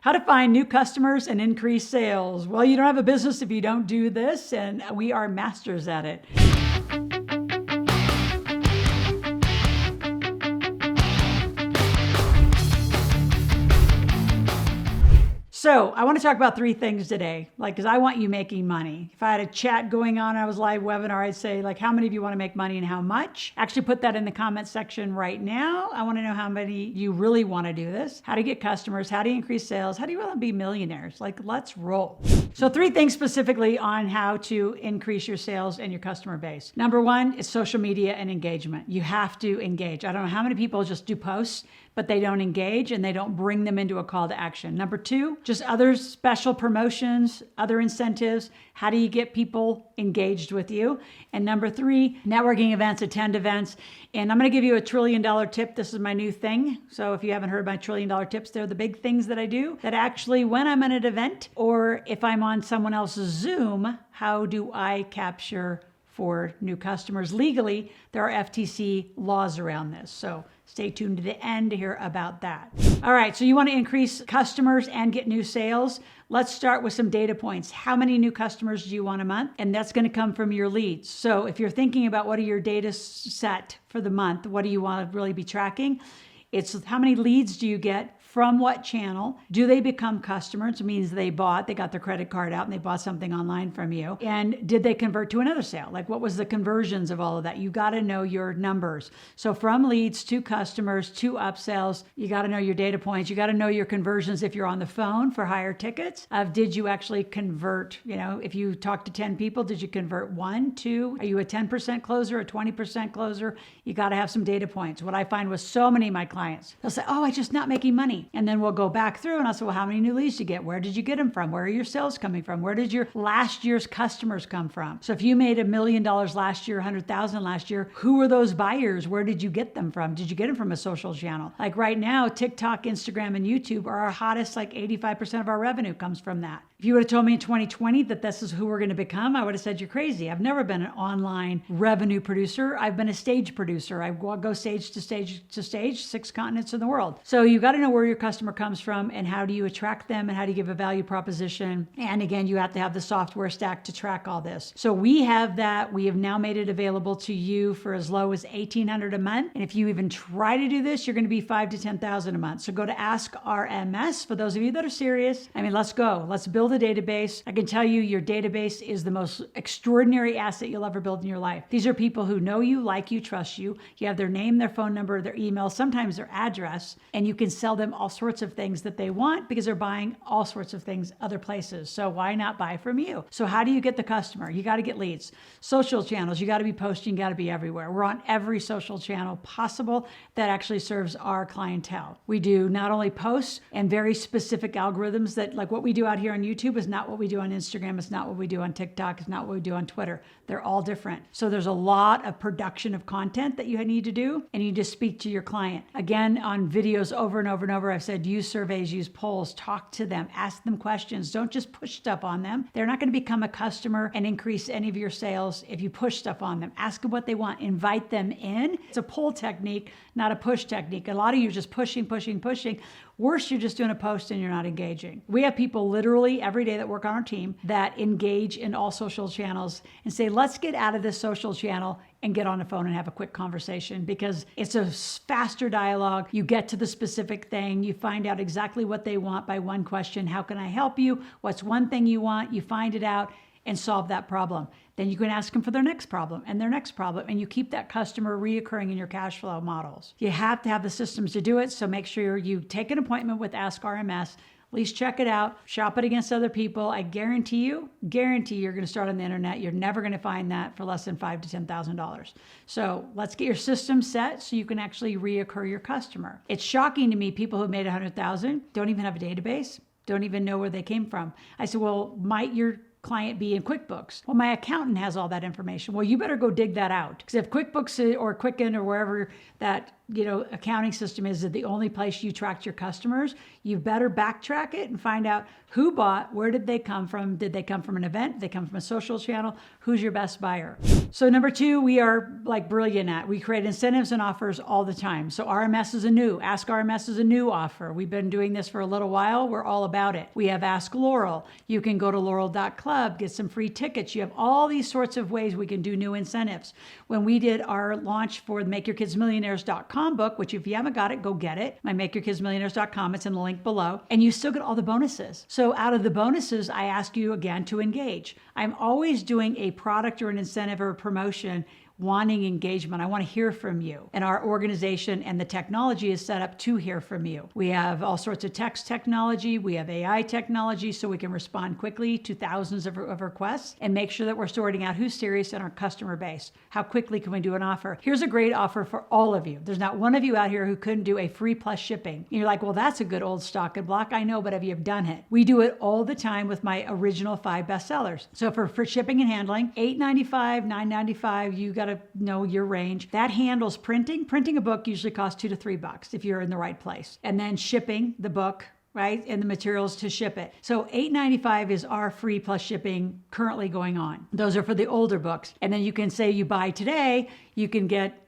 How to find new customers and increase sales. Well, you don't have a business if you don't do this, and we are masters at it. So I want to talk about three things today, because I want you making money. If I had a chat going on, I was live webinar, I'd say how many of you want to make money and how much? Actually put that in the comment section right now. I want to know how many you really want to do this. How to get customers, how to increase sales, how do you want to be millionaires? Let's roll. So three things specifically on how to increase your sales and your customer base. Number one is social media and engagement. You have to engage. I don't know how many people just do posts, but they don't engage and they don't bring them into a call to action. Number two, just other special promotions, other incentives. How do you get people engaged with you? And number three, networking events, attend events. And I'm going to give you a $1 trillion tip. This is my new thing. So if you haven't heard my $1 trillion tips, they're the big things that I do that actually when I'm at an event or if I'm on someone else's Zoom, how do I capture for new customers legally? There are FTC laws around this. So stay tuned to the end to hear about that. All right, so you want to increase customers and get new sales. Let's start with some data points. How many new customers do you want a month? And that's going to come from your leads. So if you're thinking about what are your data set for the month, what do you want to really be tracking? It's how many leads do you get? From what channel? Do they become customers? It means they got their credit card out and they bought something online from you. And did they convert to another sale? What was the conversions of all of that? You got to know your numbers. So from leads to customers to upsells, you got to know your data points. You got to know your conversions if you're on the phone for higher tickets. Did you actually convert? If you talk to 10 people, did you convert 1, 2? Are you a 10% closer, a 20% closer? You got to have some data points. What I find with so many of my clients, they'll say, oh, I'm just not making money. And then we'll go back through and I'll say, well, how many new leads did you get? Where did you get them from? Where are your sales coming from? Where did your last year's customers come from? So if you made $1 million last year, 100,000 last year, who were those buyers? Where did you get them from? Did you get them from a social channel? Right now, TikTok, Instagram, and YouTube are our hottest, 85% of our revenue comes from that. If you would have told me in 2020 that this is who we're going to become, I would have said you're crazy. I've never been an online revenue producer. I've been a stage producer. I go stage to stage to stage, 6 continents in the world. So you got to know where your customer comes from and how do you attract them and how do you give a value proposition. And again, you have to have the software stack to track all this. So we have that. We have now made it available to you for as low as $1,800 a month. And if you even try to do this, you're going to be $5,000 to $10,000 a month. So go to Ask RMS for those of you that are serious. Let's go. Let's build a database. I can tell you your database is the most extraordinary asset you'll ever build in your life. These are people who know you, like you, trust you. You have their name, their phone number, their email, sometimes their address, and you can sell them all sorts of things that they want because they're buying all sorts of things other places. So why not buy from you? So how do you get the customer? You got to get leads. Social channels, you got to be posting, you got to be everywhere. We're on every social channel possible that actually serves our clientele. We do not only posts and very specific algorithms that what we do out here on YouTube is not what we do on Instagram. It's not what we do on TikTok. It's not what we do on Twitter. They're all different. So there's a lot of production of content that you need to do, and you just speak to your client. Again, on videos over and over and over, I've said use surveys, use polls, talk to them, ask them questions. Don't just push stuff on them. They're not going to become a customer and increase any of your sales if you push stuff on them. Ask them what they want. Invite them in. It's a pull technique, not a push technique. A lot of you are just pushing. Worse, you're just doing a post and you're not engaging. We have people literally every day that work on our team that engage in all social channels and say, let's get out of this social channel and get on the phone and have a quick conversation because it's a faster dialogue. You get to the specific thing. You find out exactly what they want by one question. How can I help you? What's one thing you want? You find it out and solve that problem. Then you can ask them for their next problem and their next problem, and you keep that customer reoccurring in your cash flow models. You have to have the systems to do it, so make sure you take an appointment with Ask RMS. At least check it out, shop it against other people. I guarantee you're going to start on the internet. You're never going to find that for less than $5,000 to $10,000. So let's get your system set so you can actually reoccur your customer. It's shocking to me, people who made 100,000 don't even have a database, don't even know where they came from. I said, well, might your client be in QuickBooks? Well, my accountant has all that information. Well, you better go dig that out. Because if QuickBooks or Quicken or wherever that accounting system is that the only place you track your customers, you better backtrack it and find out who bought, where did they come from? Did they come from an event? Did they come from a social channel? Who's your best buyer? So number two, we are like brilliant at. We create incentives and offers all the time. So RMS is Ask RMS is a new offer. We've been doing this for a little while. We're all about it. We have Ask Loral. You can go to Loral.club, get some free tickets. You have all these sorts of ways we can do new incentives. When we did our launch for the MakeYourKidsMillionaires.com book, which if you haven't got it, go get it. My MakeYourKidsMillionaires.com, it's in the link below. And you still get all the bonuses. So out of the bonuses, I ask you again to engage. I'm always doing a product or an incentive or a promotion wanting engagement. I want to hear from you. And our organization and the technology is set up to hear from you. We have all sorts of text technology. We have AI technology so we can respond quickly to thousands of requests and make sure that we're sorting out who's serious in our customer base. How quickly can we do an offer? Here's a great offer for all of you. There's not one of you out here who couldn't do a free plus shipping. And you're like, well, that's a good old stock and block. I know, but have you done it? We do it all the time with my original 5 bestsellers. So for shipping and handling, $8.95, $9.95, you got to know your range. That handles printing. Printing a book usually costs $2 to $3 if you're in the right place. And then shipping the book, right? And the materials to ship it. So $8.95 is our free plus shipping currently going on. Those are for the older books. And then you can say you buy today, you can get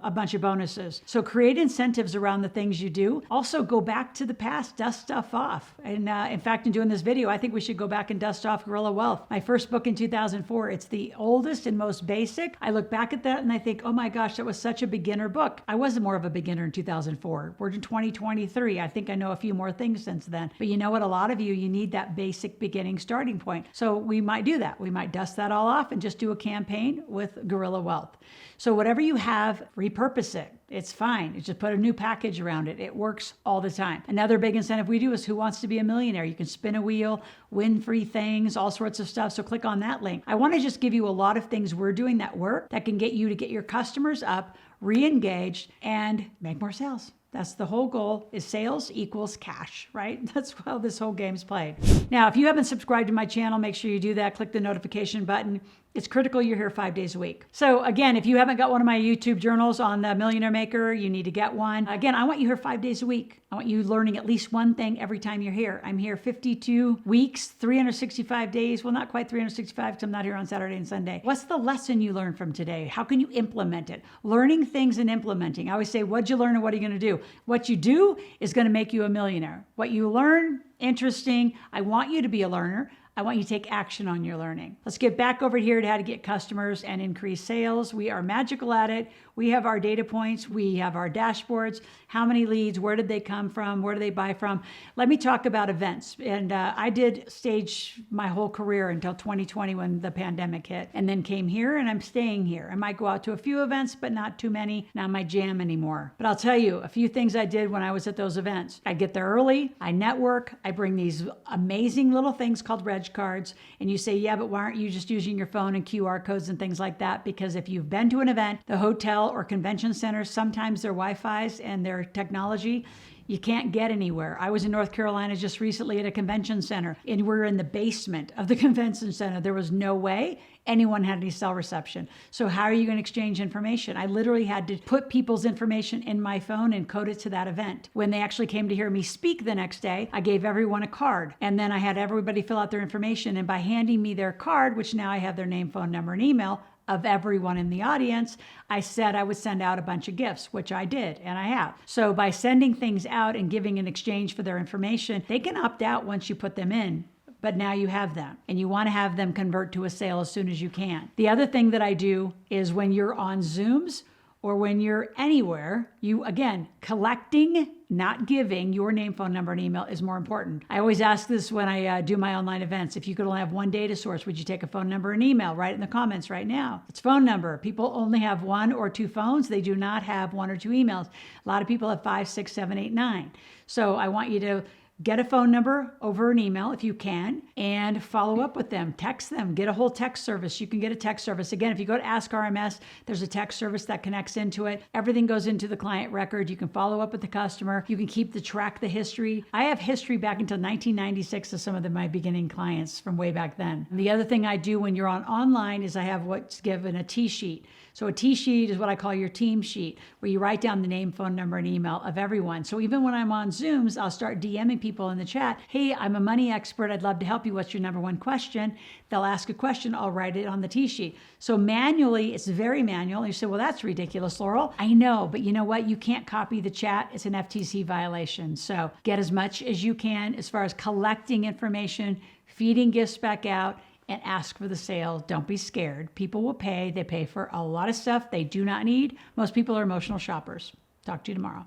a bunch of bonuses. So create incentives around the things you do. Also go back to the past, dust stuff off. And in fact, in doing this video, I think we should go back and dust off Guerrilla Wealth. My first book in 2004, it's the oldest and most basic. I look back at that and I think, oh my gosh, that was such a beginner book. I wasn't more of a beginner in 2004. We're in 2023. I think I know a few more things since then. But you know what? A lot of you need that basic beginning starting point. So we might do that. We might dust that all off and just do a campaign with Guerrilla Wealth. So whatever you have, repurpose it. It's fine. You just put a new package around it. It works all the time. Another big incentive we do is Who Wants to Be a Millionaire? You can spin a wheel, win free things, all sorts of stuff. So click on that link. I want to just give you a lot of things we're doing that work that can get you to get your customers up, re-engaged, and make more sales. That's the whole goal, is sales equals cash, right? That's how this whole game's played. Now, if you haven't subscribed to my channel, make sure you do that. Click the notification button. It's critical you're here 5 days a week. So again, if you haven't got one of my YouTube journals on the Millionaire Maker, you need to get one. Again, I want you here 5 days a week. I want you learning at least one thing every time you're here. I'm here 52 weeks, 365 days. Well, not quite 365 because I'm not here on Saturday and Sunday. What's the lesson you learned from today? How can you implement it? Learning things and implementing. I always say, what'd you learn and what are you going to do? What you do is going to make you a millionaire. What you learn, interesting. I want you to be a learner. I want you to take action on your learning. Let's get back over here to how to get customers and increase sales. We are magical at it. We have our data points. We have our dashboards. How many leads? Where did they come from? Where do they buy from? Let me talk about events. And I did stage my whole career until 2020 when the pandemic hit, and then came here, and I'm staying here. I might go out to a few events, but not too many. Not my jam anymore. But I'll tell you a few things I did when I was at those events. I get there early. I network. I bring these amazing little things called reg cards. And you say, yeah, but why aren't you just using your phone and QR codes and things like that? Because if you've been to an event, the hotel or convention centers, sometimes their Wi-Fi's and their technology, you can't get anywhere. I was in North Carolina just recently at a convention center, and we're in the basement of the convention center. There was no way anyone had any cell reception. So how are you going to exchange information? I literally had to put people's information in my phone and code it to that event. When they actually came to hear me speak the next day, I gave everyone a card, and then I had everybody fill out their information. And by handing me their card, which now I have their name, phone number, and email of everyone in the audience, I said I would send out a bunch of gifts, which I did, and I have. So by sending things out and giving in exchange for their information, they can opt out once you put them in. But now you have them, and you want to have them convert to a sale as soon as you can. The other thing that I do is when you're on Zooms or when you're anywhere, you, again, collecting, not giving, your name, phone number, and email is more important. I always ask this when I do my online events. If you could only have one data source, would you take a phone number and email? Write it in the comments right now. It's phone number. People only have 1 or 2 phones. They do not have 1 or 2 emails. A lot of people have 5, 6, 7, 8, 9. So I want you to get a phone number over an email if you can, and follow up with them. Text them. Get a whole text service. You can get a text service. Again, if you go to Ask RMS, there's a text service that connects into it. Everything goes into the client record. You can follow up with the customer. You can keep the history. I have history back until 1996 of some of my beginning clients from way back then. And the other thing I do when you're online is I have what's given a T-sheet. So a T sheet is what I call your team sheet, where you write down the name, phone number, and email of everyone. So even when I'm on Zooms, I'll start DMing people in the chat. Hey, I'm a money expert. I'd love to help you. What's your number one question? They'll ask a question. I'll write it on the T sheet. So manually, it's very manual. You say, well, that's ridiculous, Loral. I know, but you know what? You can't copy the chat. It's an FTC violation. So get as much as you can as far as collecting information, feeding gifts back out, and ask for the sale. Don't be scared. People will pay. They pay for a lot of stuff they do not need. Most people are emotional shoppers. Talk to you tomorrow.